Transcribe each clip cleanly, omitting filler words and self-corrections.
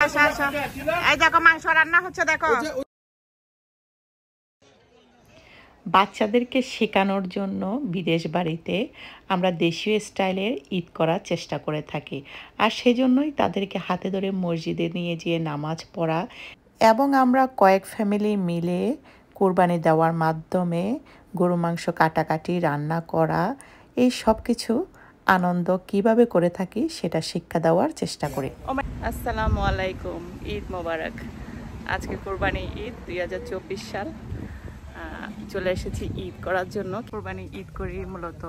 এই দেখো মাংস রান্না হচ্ছে দেখো। বাচ্চাদেরকে শেখানোর জন্য বিদেশ বাড়িতে আমরা দেশীয় স্টাইলের ঈদ করার চেষ্টা করে থাকি, আর সেজন্যই তাদেরকে হাতে ধরে মসজিদে নিয়ে যেয়ে নামাজ পড়া এবং আমরা কয়েক ফ্যামিলি মিলে কোরবানি দেওয়ার মাধ্যমে গরু মাংস কাটাকাটি রান্না করা এই সব কিছু আনন্দ কিভাবে করে থাকি সেটা শিক্ষা দেওয়ার চেষ্টা করি। আসসালামু আলাইকুম, ঈদ মোবারক। আজকে কোরবানি ঈদ 2024 সাল। চলে এসেছি ঈদ করার জন্য। কোরবানি ঈদ করি মূলত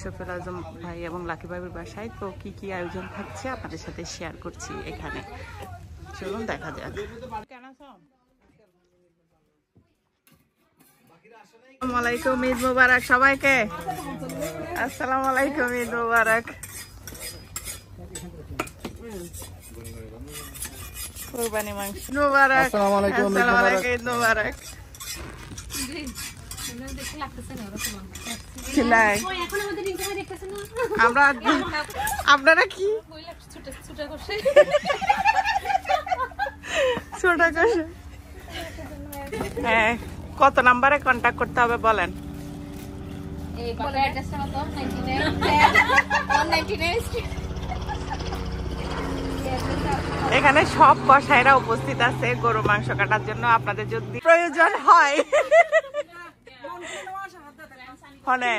শফিউল আজম ভাই এবং লাকি ভাইয়ের বাসায়। তো কি কি আয়োজন থাকছে আপনাদের সাথে শেয়ার করছি এখানে, চলুন দেখা যাক। আসসালামু আলাইকুম, ঈদ মোবারক সবাইকে। আসসালামু আলাইকুম, ঈদ মোবারক। কোরবানি মাংস মোবারক। আসসালামু আলাইকুম, ঈদ মোবারক। আপনারা কি হ্যাঁ, কত নাম্বারে কন্ট্যাক্ট করতে হবে বলেন? এখানে সব কসাইরা উপস্থিত আছে গরু মাংস কাটার জন্য। আপনাদের যদি প্রয়োজন হয় হনে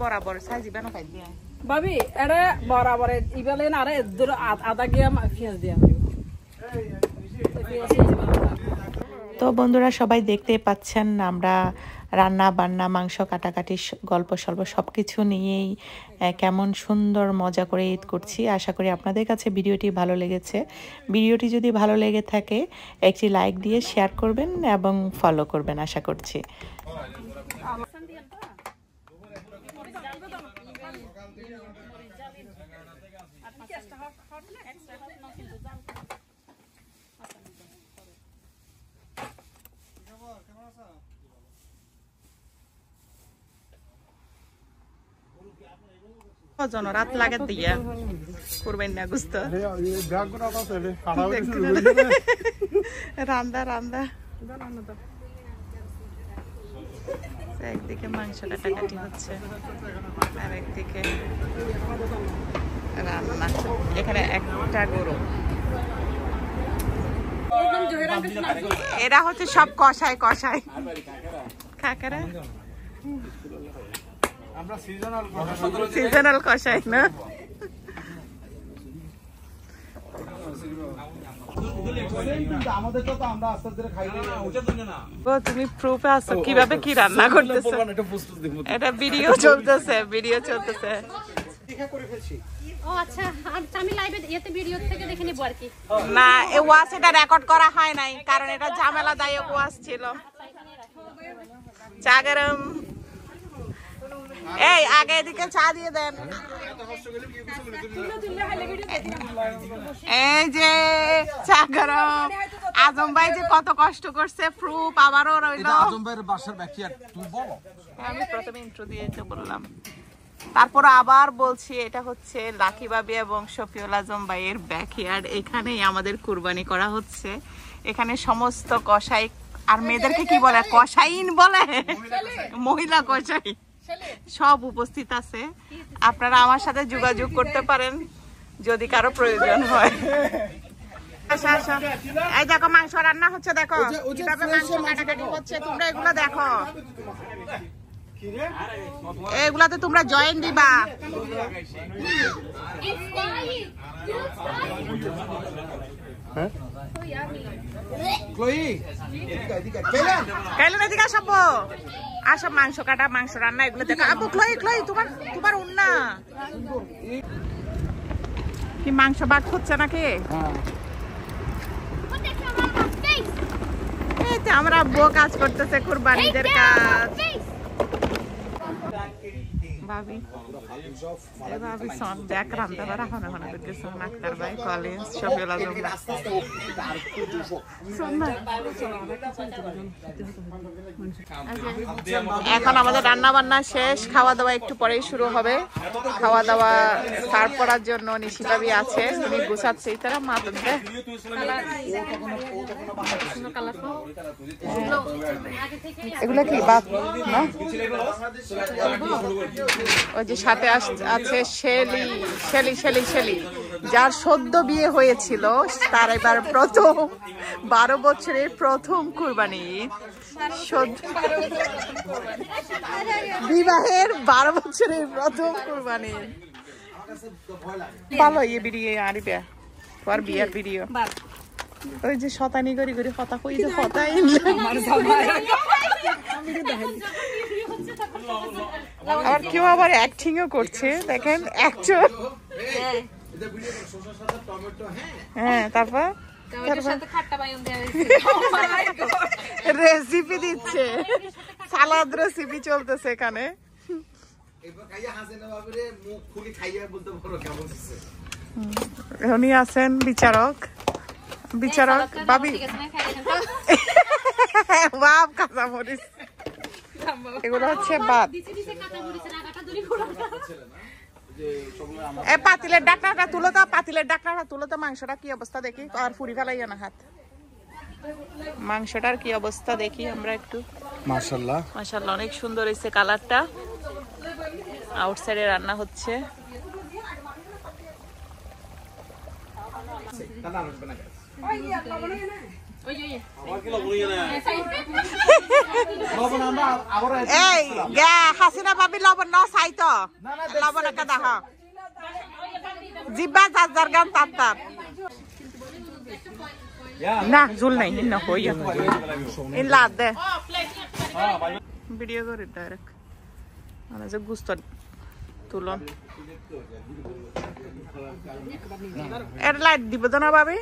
বরাবর সাইজিবে না পাইদি ভাবি এটা বরাবর ইবেলে না আরে আদা গিয়া পেঁয়াজ দিয়া। তো বন্ধুরা সবাই দেখতে পাচ্ছেন আমরা রান্না বান্না মাংস কাটাকাটি গল্প সল্প সব কিছু নিয়েই কেমন সুন্দর মজা করে ঈদ করছি। আশা করি আপনাদের কাছে ভিডিওটি ভালো লেগেছে। ভিডিওটি যদি ভালো লেগে থাকে একটি লাইক দিয়ে শেয়ার করবেন এবং ফলো করবেন আশা করছি। রাত লাগে দিয়া করবেন না গুস্ত রান্দা রান্দা। একদিকে মাংস কাটাকাটি হচ্ছে আর একদিকে রান্না। এখানে একটা গরু, এরা হচ্ছে সব কষাই কষাই কাকারা। সিজনাল কষাই না? তুমি প্রুফে আছো কিভাবে কি রান্না করতেছো? এটা ভিডিও চলতেছে, ভিডিও চলতেছে। না, এই ওয়াচ এটা রেকর্ড করা হয় নাই কারণ এটা ঝামেলাদায়ক ওয়াচ ছিল। চা গরম। এই আগে এদিকে চা দিয়ে দেন। এই যে চা গরম। আজম ভাই যে কত কষ্ট করছে, প্রুফ আবারও রইল। আজম ভাইয়ের বাসার ব্যাকইয়ার্ড তুমি বলো। আমি প্রথমে ইন্ট্রো দিয়ে তো বললাম, তারপর আবার বলছি এটা হচ্ছে লাকি ভাবি এবং শফিউল আজম ভাইয়ের ব্যাকইয়ার্ড। এখানেই আমাদের কুরবানি করা হচ্ছে। এখানে সমস্ত কসাই আর মেয়েদেরকে কি বলে, কসাইন বলে, মহিলা কসাই সব উপস্থিত আছে। আপনারা আমার সাথে যোগাযোগ করতে পারেন যদি কারো প্রয়োজন হয়। এই দেখো মাংস রান্না হচ্ছে দেখো, কিভাবে মাংস কাটাকাটি হচ্ছে। তোমরা এগুলো দেখো, এগুলাতে তোমরা জয়েন দিবা। আসো মাংস কাটা মাংস রান্না এগুলো দেখো। আপু ক্লই ক্লই তোমার উন্না কি মাংস ভাগ হচ্ছে নাকি? হচ্ছে আমরা আব্বুও কাজ করতেছে কুরবানিদের কাজ ভাবি ভাবি সন দেখ রান্না বাড়া হনে হনে করতেছে আক্তার ভাই কলেজ শফিউল আজম এখন আমাদের রান্না বান্না শেষ খাওয়া দাওয়া একটু পরেই শুরু হবে খাওয়া দাওয়া সার্ভ করার জন্য নিশি ভাবি আছে উনি গুছাচ্ছে এই তারা মাত দে এগুলো কি বাত না ওই যে সাথে আছে শেলি শেলি শেলি শেলি যার সদ্য বিয়ে হয়েছিল তার এবার প্রথম 12 বছরের প্রথম কুরবানি বিবাহের 12 বছরের প্রথম কুরবানি ভালো এই ভিডিও আরিবে তোর বিয়ের ভিডিও ওই যে শতানি করি করি কথা কই যে কথাই আর কেউ আবার অ্যাক্টিংও করছে দেখেন অ্যাক্টর হ্যাঁ তারপর রেসিপি দিচ্ছে সালাদ রেসিপি চলতেছে এখানে উনি আছেন বিচারক বিচারক ভাবি বাপ কাঁচামরিচ এগুলো হচ্ছে ভাত পাতিলের ডাকনাটা তুলো তো পাতিলের ডাকনাটা তুলো তো মাংসটা কি অবস্থা দেখি আর ফুরি ফেলাই না হাত মাংসটার কি অবস্থা দেখি আমরা একটু মাশাআল্লাহ মাশাআল্লাহ অনেক সুন্দর হয়েছে কালারটা আউটসাইডে রান্না হচ্ছে এই হাসিনা ভাবি লবণ না চাই তো লবণ একটা দেখ জিব্বা যার যার গান তার তার না ঝুল নাই না হইয়া ইল্লা দে ভিডিও করে ডাইরেক্ট মানে যে গুস্ত তুলন এর লাইট দিব তো না ভাবি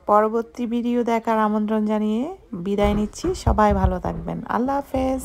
পরবর্তী ভিডিও দেখার আমন্ত্রণ জানিয়ে বিদায় নিচ্ছি সবাই ভালো থাকবেন আল্লাহ হাফেজ